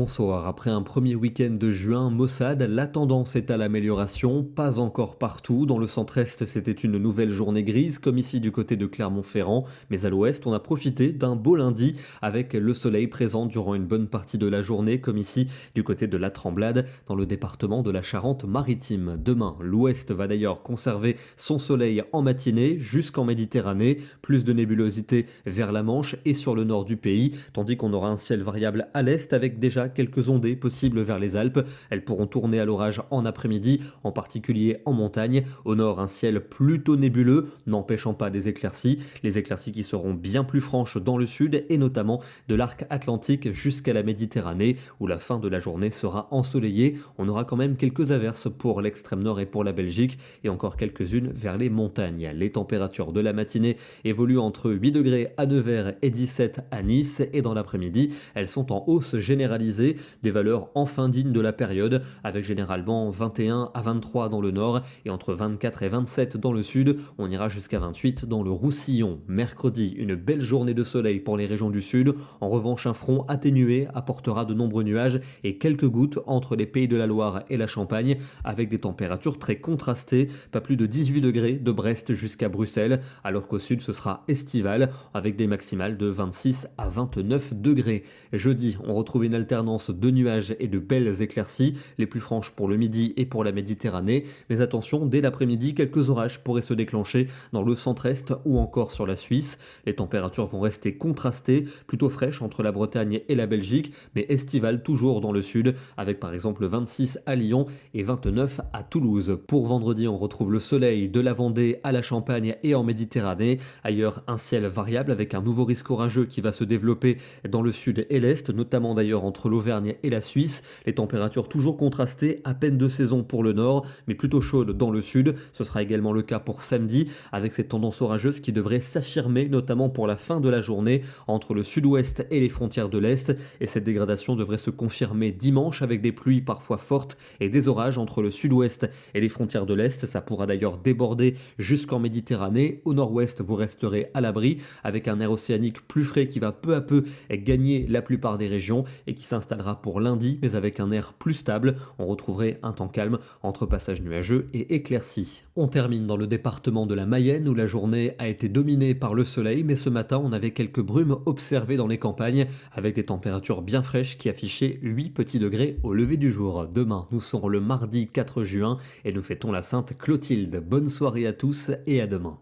Bonsoir. Après un premier week-end de juin maussade, la tendance est à l'amélioration, pas encore partout. Dans le centre-est, c'était une nouvelle journée grise, comme ici du côté de Clermont-Ferrand. Mais à l'ouest, on a profité d'un beau lundi avec le soleil présent durant une bonne partie de la journée, comme ici du côté de la Tremblade, dans le département de la Charente-Maritime. Demain, l'ouest va d'ailleurs conserver son soleil en matinée jusqu'en Méditerranée. Plus de nébulosité vers la Manche et sur le nord du pays, tandis qu'on aura un ciel variable à l'est avec déjà quelques ondées possibles vers les Alpes. Elles pourront tourner à l'orage en après-midi, en particulier en montagne. Au nord, un ciel plutôt nébuleux, n'empêchant pas des éclaircies. Les éclaircies qui seront bien plus franches dans le sud et notamment de l'arc atlantique jusqu'à la Méditerranée, où la fin de la journée sera ensoleillée. On aura quand même quelques averses pour l'extrême nord et pour la Belgique, et encore quelques-unes vers les montagnes. Les températures de la matinée évoluent entre 8 degrés à Nevers et 17 à Nice, et dans l'après-midi, elles sont en hausse généralisée, des valeurs enfin dignes de la période, avec généralement 21 à 23 dans le nord et entre 24 et 27 dans le sud. On ira jusqu'à 28 dans le Roussillon. Mercredi, une belle journée de soleil pour les régions du sud. En revanche, un front atténué apportera de nombreux nuages et quelques gouttes entre les Pays de la Loire et la Champagne, avec des températures très contrastées, pas plus de 18 degrés de Brest jusqu'à Bruxelles, alors qu'au sud ce sera estival, avec des maximales de 26 à 29 degrés. Jeudi, on retrouve une alternance de nuages et de belles éclaircies, les plus franches pour le midi et pour la Méditerranée, mais attention, dès l'après-midi, quelques orages pourraient se déclencher dans le centre-est ou encore sur la Suisse. Les températures vont rester contrastées, plutôt fraîches entre la Bretagne et la Belgique, mais estivales toujours dans le sud, avec par exemple 26 à Lyon et 29 à Toulouse. Pour vendredi, on retrouve le soleil de la Vendée à la Champagne et en Méditerranée. Ailleurs, un ciel variable avec un nouveau risque orageux qui va se développer dans le sud et l'est, notamment d'ailleurs entre l'Auvergne et la Suisse. Les températures toujours contrastées, à peine de saison pour le nord, mais plutôt chaudes dans le sud. Ce sera également le cas pour samedi, avec cette tendance orageuse qui devrait s'affirmer, notamment pour la fin de la journée, entre le sud-ouest et les frontières de l'est. Et cette dégradation devrait se confirmer dimanche avec des pluies parfois fortes et des orages entre le sud-ouest et les frontières de l'est. Ça pourra d'ailleurs déborder jusqu'en Méditerranée. Au nord-ouest, vous resterez à l'abri, avec un air océanique plus frais qui va peu à peu gagner la plupart des régions et qui s'installera pour lundi, mais avec un air plus stable. On retrouverait un temps calme entre passages nuageux et éclaircies. On termine dans le département de la Mayenne, où la journée a été dominée par le soleil, mais ce matin on avait quelques brumes observées dans les campagnes, avec des températures bien fraîches qui affichaient 8 petits degrés au lever du jour. Demain, nous serons le mardi 4 juin et nous fêtons la Sainte Clotilde. Bonne soirée à tous et à demain.